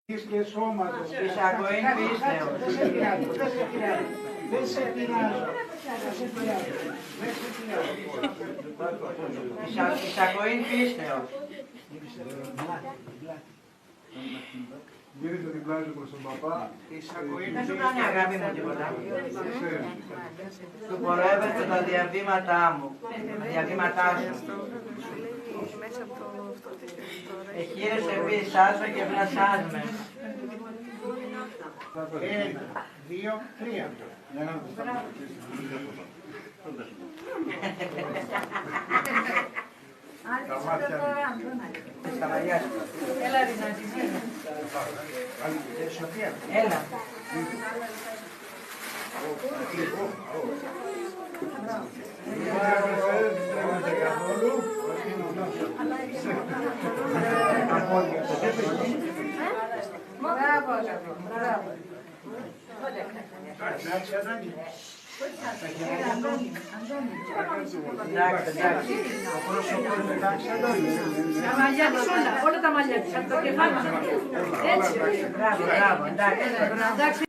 Και σώματος. Εισαγωγή πίστεως. Δεν σε πειράζω. Δεν σε πειράζω. Εισαγωγή πίστεως. Γύρισε την πλάτη προς τον παπά. Δεν σου κάνει αγάπη μου τίποτα. Του πορεύεται τα διαβήματά μου. Τα διαβήματά σου. Εχείρεσαι επίσης άσμα και βλασσάζουμε. 1, 2, 3. Στα μαλλιά σου. Έλα ρε να την έλα. Σοφία. Έλα. Μπράβο, αγαπητό. Μπράβο. Εντάξει, Αντώνη. Εντάξει, εντάξει. Ο πρόσωπος είναι εντάξει, Αντώνη. Τα μαλλιά της όλα τα μαλλιά της, από το κεφάλι μας. Έτσι. Μπράβο, μπράβο, εντάξει. Εντάξει.